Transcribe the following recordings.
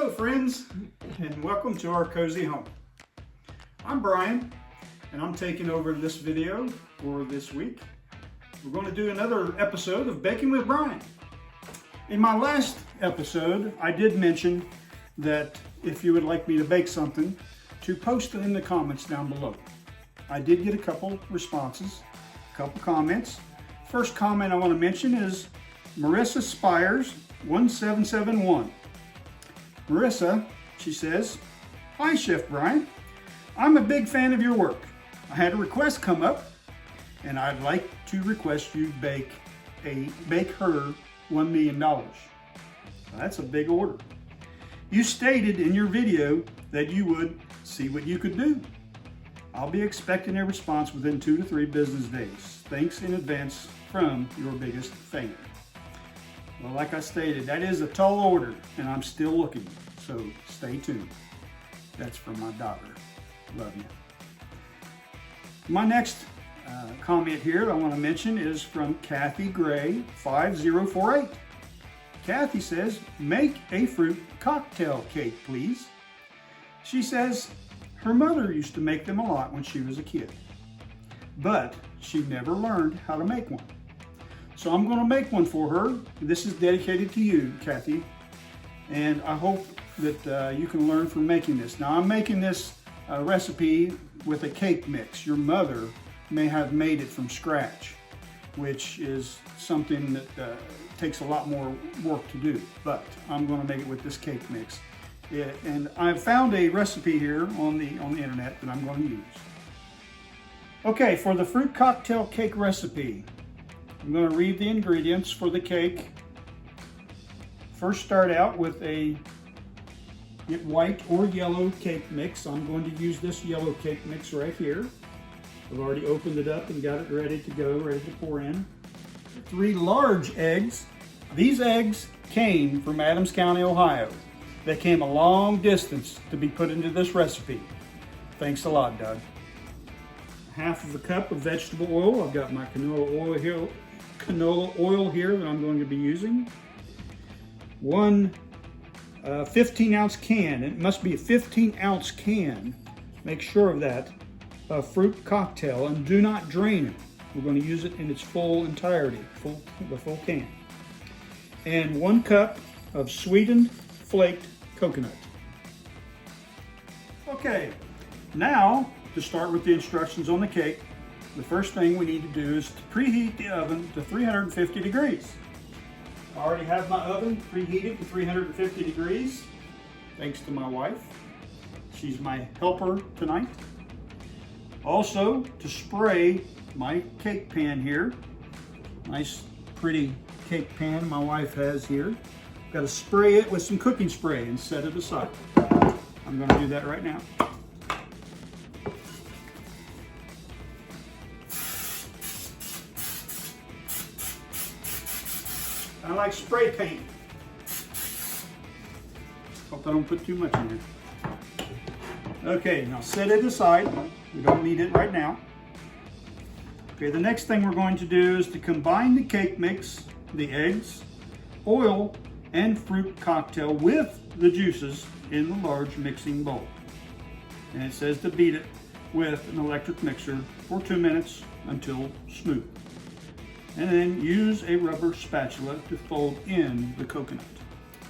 Hello friends, and welcome to our cozy home. I'm Brian, and I'm taking over this video for this week. We're going to do another episode of Baking with Brian. In my last episode, I did mention that if you would like me to bake something, to post it in the comments down below. I did get a couple responses, a couple comments. First comment I want to mention is Marissa Spires 1771. Marissa, she says, "Hi Chef Brian, I'm a big fan of your work. I had a request come up and I'd like to request you bake her $1 million. That's a big order. You stated in your video that you would see what you could do. I'll be expecting a response within 2 to 3 business days. Thanks in advance from your biggest fan." Well, like I stated, that is a tall order, and I'm still looking, so stay tuned. That's from my daughter. Love you. My next comment here I want to mention is from Kathy Gray 5048. Kathy says, "Make a fruit cocktail cake, please." She says her mother used to make them a lot when she was a kid, but she never learned how to make one. So I'm going to make one for her. This is dedicated to you, Kathy, and I hope that you can learn from making this. Now I'm making this recipe with a cake mix. Your mother may have made it from scratch, which is something that takes a lot more work to do, but I'm going to make it with this cake mix. And I've found a recipe here on the internet that I'm going to use. Okay, for the fruit cocktail cake recipe, I'm going to read the ingredients for the cake. First, start out with a white or yellow cake mix. I'm going to use this yellow cake mix right here. I've already opened it up and got it ready to go, ready to pour in. 3 large eggs. These eggs came from Adams County, Ohio. They came a long distance to be put into this recipe. Thanks a lot, Doug. Half of a cup of vegetable oil. I've got my canola oil here that I'm going to be using. 1 15-ounce can. It must be a 15-ounce can. Make sure of that. A fruit cocktail, and do not drain it. We're going to use it in its full entirety, the full can. And 1 cup of sweetened flaked coconut. Okay, now to start with the instructions on the cake, the first thing we need to do is to preheat the oven to 350 degrees. I already have my oven preheated to 350 degrees, thanks to my wife. She's my helper tonight. Also, to spray my cake pan here, nice pretty cake pan my wife has here. Got to spray it with some cooking spray and set it aside. I'm going to do that right now. I like spray paint. Hope I don't put too much in here. Okay, now set it aside. We don't need it right now. Okay, the next thing we're going to do is to combine the cake mix, the eggs, oil, and fruit cocktail with the juices in the large mixing bowl. And it says to beat it with an electric mixer for 2 minutes until smooth. And then use a rubber spatula to fold in the coconut.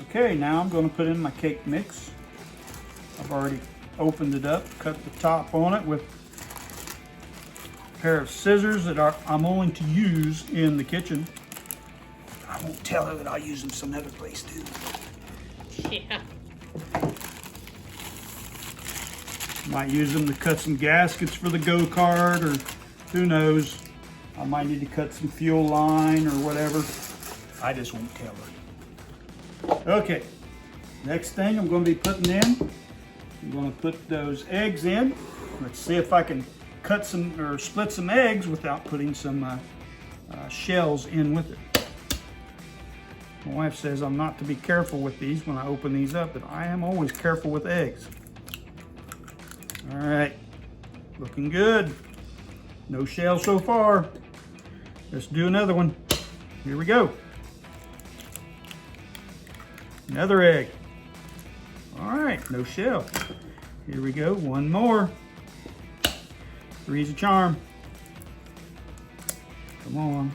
Okay, now I'm going to put in my cake mix. I've already opened it up, cut the top on it with a pair of scissors that I'm only to use in the kitchen. I won't tell her that I'll use them some other place too. Yeah. Might use them to cut some gaskets for the go-kart, or who knows. I might need to cut some fuel line or whatever. I just won't tell her. Okay, next thing I'm going to be putting in, I'm going to put those eggs in. Let's see if I can cut some or split some eggs without putting some shells in with it. My wife says I'm not to be careful with these when I open these up, but I am always careful with eggs. All right, looking good. No shell so far. Let's do another one. Here we go. Another egg. right, no shell. Here we go, one more. Three's a charm. Come on.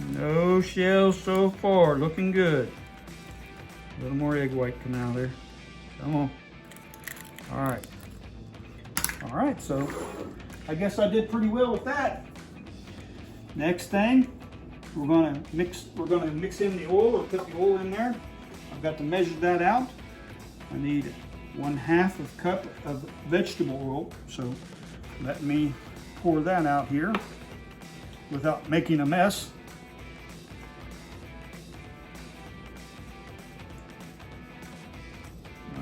No shells so far, looking good. A little more egg white come out there. Come on. All right. All right, so I guess I did pretty well with that. Next thing, we're gonna mix in the oil, or put the oil in there. I've got to measure that out. I need 1/2 cup of vegetable oil. So let me pour that out here without making a mess.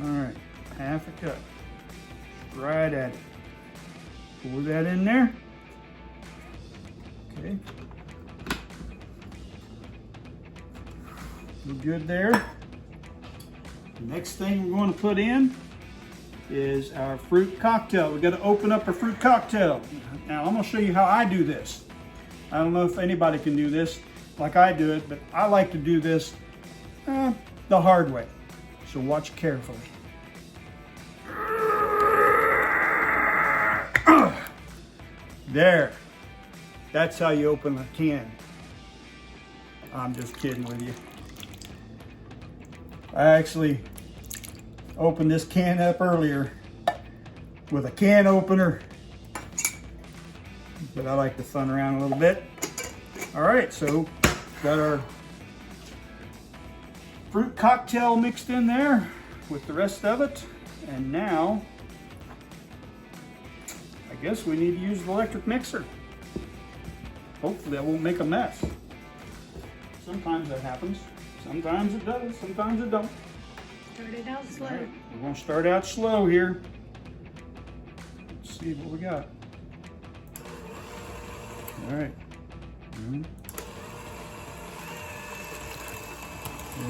All right, 1/2 cup, right at it. Pour that in there. Okay. We're good there. The next thing we're going to put in is our fruit cocktail. We've got to open up our fruit cocktail. Now I'm going to show you how I do this. I don't know if anybody can do this like I do it, but I like to do this the hard way. So watch carefully. There. That's how you open a can. I'm just kidding with you. I actually opened this can up earlier with a can opener, but I like to fun around a little bit. All right, so got our fruit cocktail mixed in there with the rest of it, and now I guess we need to use the electric mixer. Hopefully I won't make a mess. Sometimes that happens. Sometimes it does, sometimes it don't. Start it out slow. Right, we're gonna start out slow here. Let's see what we got. All right. There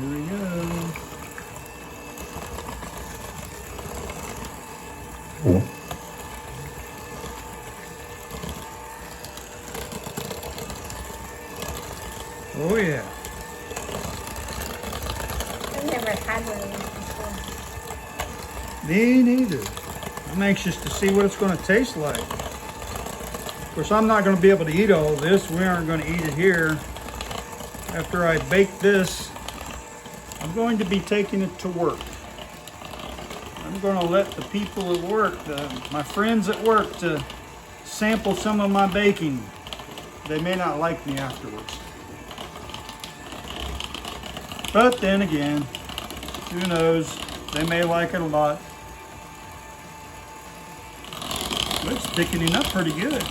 we go. Oh yeah. I've never had one of these before. Me neither. I'm anxious to see what it's going to taste like. Of course, I'm not going to be able to eat all of this. We aren't going to eat it here. After I bake this, I'm going to be taking it to work. I'm going to let the people at work, my friends at work, to sample some of my baking. They may not like me afterwards. But then again, who knows? They may like it a lot. But it's thickening up pretty good.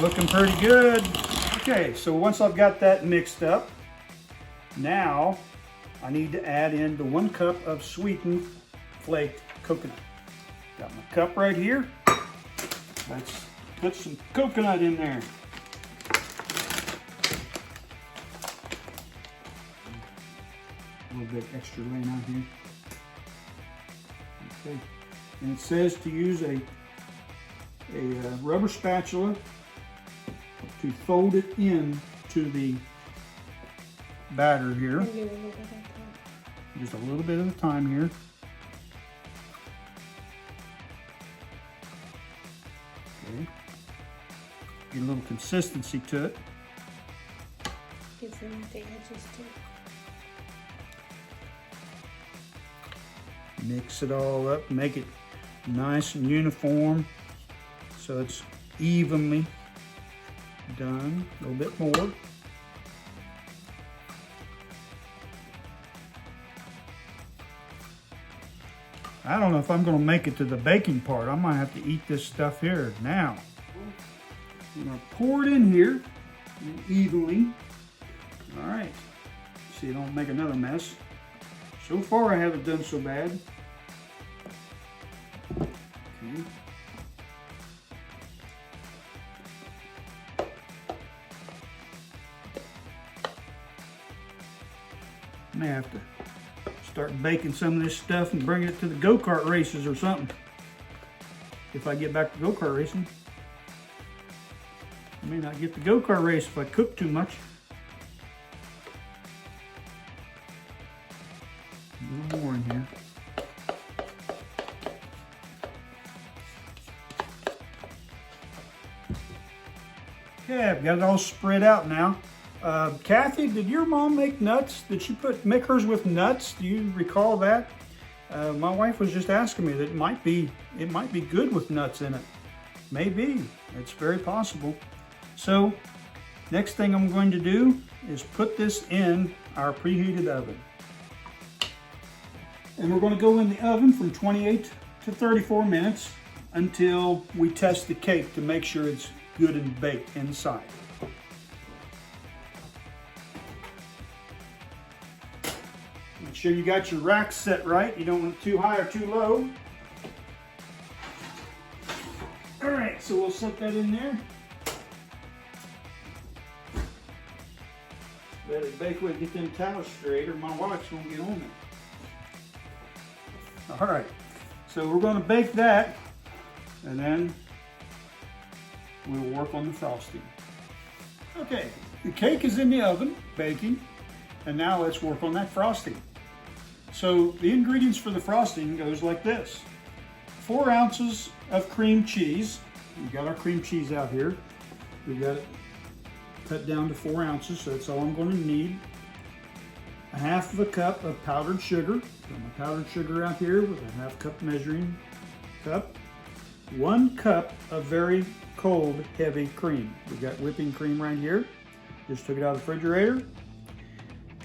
Looking pretty good. Okay, so once I've got that mixed up, now I need to add in the 1 cup of sweetened flaked coconut. Got my cup right here. Let's put some coconut in there. A little bit extra laying out here. Okay, and it says to use a rubber spatula to fold it in to the batter here. Just a little bit of the time here. Okay. Get a little consistency to it. Gives them the edges too. Mix it all up, make it nice and uniform so it's evenly done. A little bit more. I don't know if I'm going to make it to the baking part. I might have to eat this stuff here now. I'm going to pour it in here evenly. All right. See, don't make another mess. So far, I haven't done so bad. Okay. I may have to start baking some of this stuff and bring it to the go-kart races or something. If I get back to go-kart racing. May not get the go-kart race if I cook too much. A little more in here. Okay, I've got it all spread out now. Kathy, did your mom make nuts? Did she make hers with nuts? Do you recall that? My wife was just asking me that it might be good with nuts in it. Maybe, it's very possible. So, next thing I'm going to do is put this in our preheated oven. And we're going to go in the oven from 28 to 34 minutes until we test the cake to make sure it's good and baked inside. Make sure you got your rack set right. You don't want it too high or too low. All right, so we'll set that in there. Let it bake away, get them towels straight, or my wife's gonna get on it. All right, so we're gonna bake that, and then we'll work on the frosting. Okay, the cake is in the oven, baking, and now let's work on that frosting. So the ingredients for the frosting goes like this. 4 ounces of cream cheese. We got our cream cheese out here. We got it cut down to 4 ounces, so that's all I'm going to need. 1/2 cup of powdered sugar. Got my powdered sugar out here with a 1/2 cup measuring cup. 1 cup of very cold, heavy cream. We got whipping cream right here. Just took it out of the refrigerator.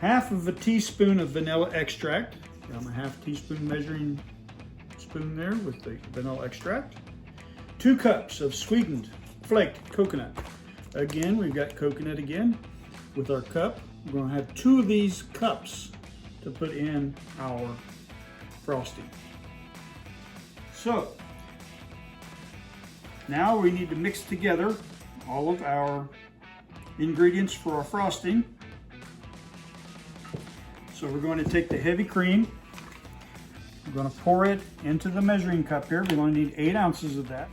1/2 teaspoon of vanilla extract. Got my 1/2 teaspoon measuring spoon there with the vanilla extract. 2 cups of sweetened flaked coconut. Again, we've got coconut again with our cup. We're going to have 2 of these cups to put in our frosting. So, now we need to mix together all of our ingredients for our frosting. So we're going to take the heavy cream. We're going to pour it into the measuring cup here. We're going to need 8 ounces of that.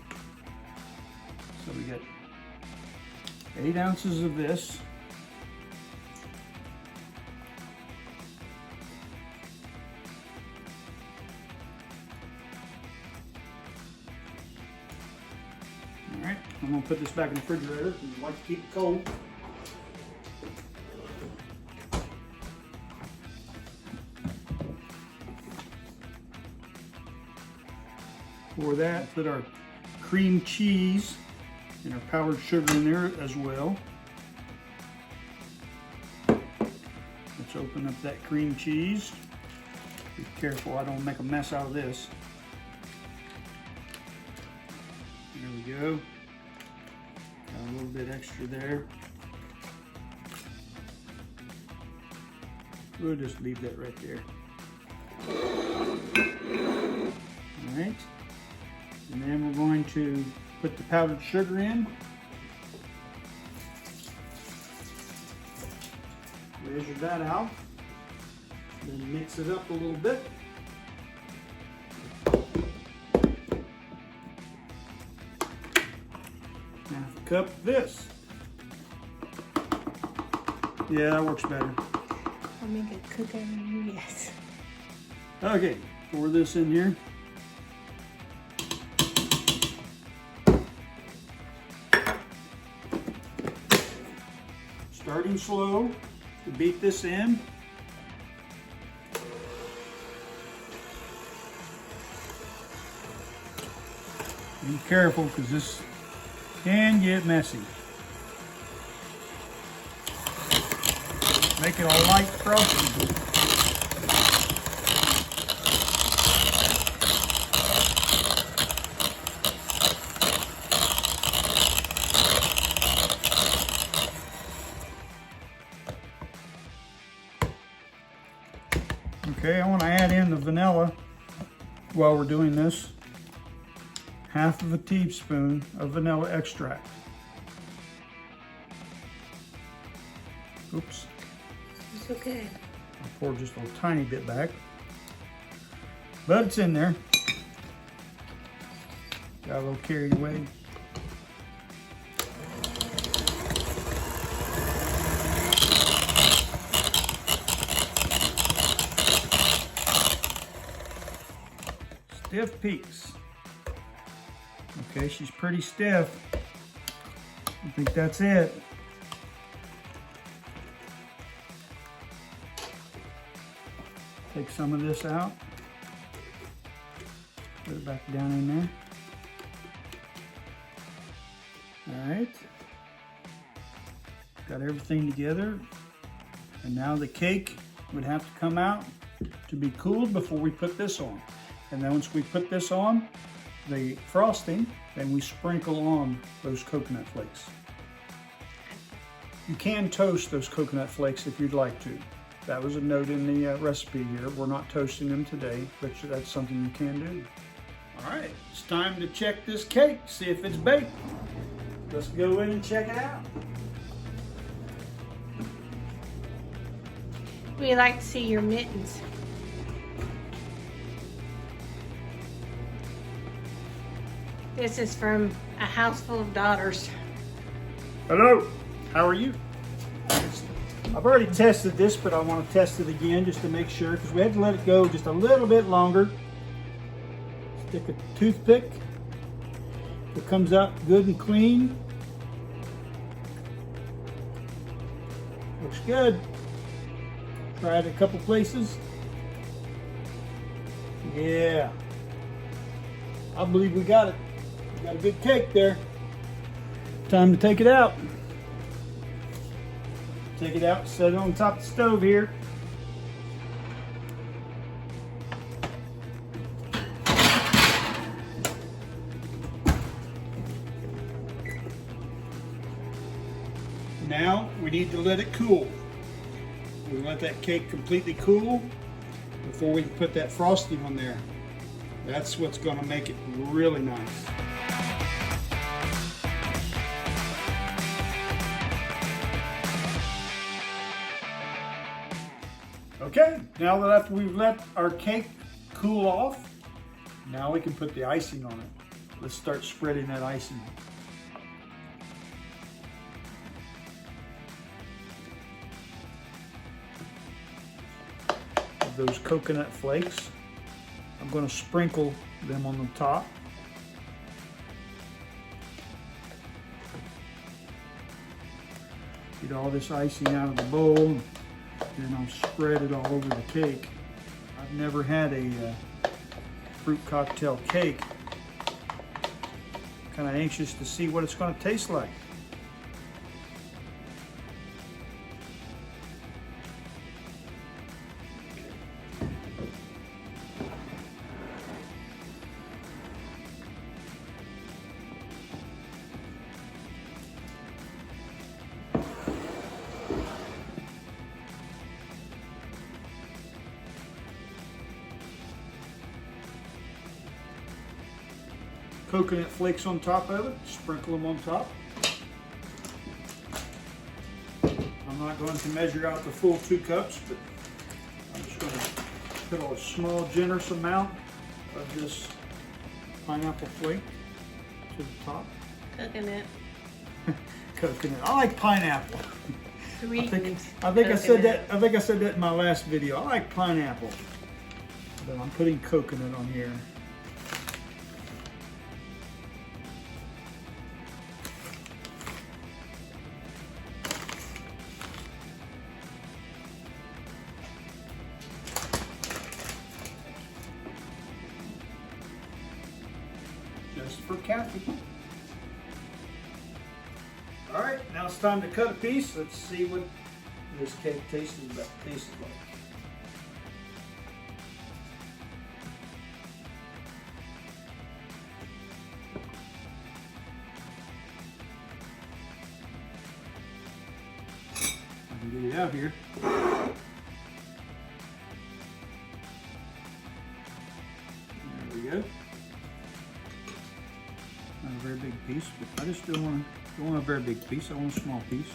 So we get 8 ounces of this. All right, I'm going to put this back in the refrigerator. We like to keep it cold. For that, put our cream cheese and our powdered sugar in there as well. Let's open up that cream cheese. Be careful I don't make a mess out of this. There we go. Got a little bit extra there. We'll just leave that right there. All right. And then we're going to put the powdered sugar in. Measure that out. Then mix it up a little bit. Half a cup of this. Yeah, that works better. I'll make it cooker, yes. Okay, pour this in here. Starting slow to beat this in. Be careful because this can get messy. Make it a light frosting. Okay, I want to add in the vanilla while we're doing this. 1/2 teaspoon of vanilla extract. Oops. It's okay. I'll pour just a tiny bit back. But it's in there. Got a little carried away. Stiff peaks. Okay, she's pretty stiff. I think that's it. Take some of this out. Put it back down in there. All right. Got everything together. And now the cake would have to come out to be cooled before we put this on. And then once we put this on, the frosting, then we sprinkle on those coconut flakes. You can toast those coconut flakes if you'd like to. That was a note in the recipe here. We're not toasting them today, but that's something you can do. All right, it's time to check this cake, see if it's baked. Let's go in and check it out. We like to see your mittens. This is from a house full of daughters. Hello, how are you? I've already tested this, but I want to test it again just to make sure, because we had to let it go just a little bit longer. Stick a toothpick. It comes out good and clean. Looks good. Try it a couple places. Yeah. I believe we got it. We got a good cake there. Time to take it out. Take it out, set it on top of the stove here. Now we need to let it cool. We let that cake completely cool before we can put that frosting on there. That's what's going to make it really nice. Okay, now that after we've let our cake cool off, now we can put the icing on it. Let's start spreading that icing. Of those coconut flakes, I'm going to sprinkle them on the top. Get all this icing out of the bowl. Then I'll spread it all over the cake. I've never had a fruit cocktail cake. Kind of anxious to see what it's going to taste like. Coconut flakes on top of it, sprinkle them on top. I'm not going to measure out the full 2 cups, but I'm just going to put a small, generous amount of this pineapple flake to the top. Coconut. Coconut. I like pineapple. I think I said that. I think I said that in my last video. I like pineapple, but I'm putting coconut on here. Just for Kathy. All right, now it's time to cut a piece. Let's see what this cake tastes like. I can get it out here. There we go. Not a very big piece, but I just don't want a very big piece. I want a small piece.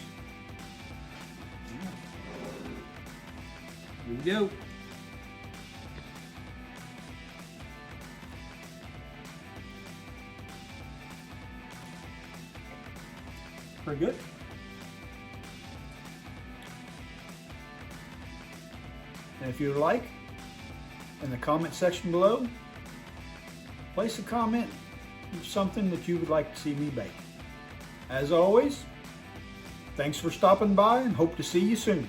Here we go. Pretty good. And if you like, in the comment section below, place a comment of something that you would like to see me bake. As always, thanks for stopping by and hope to see you soon.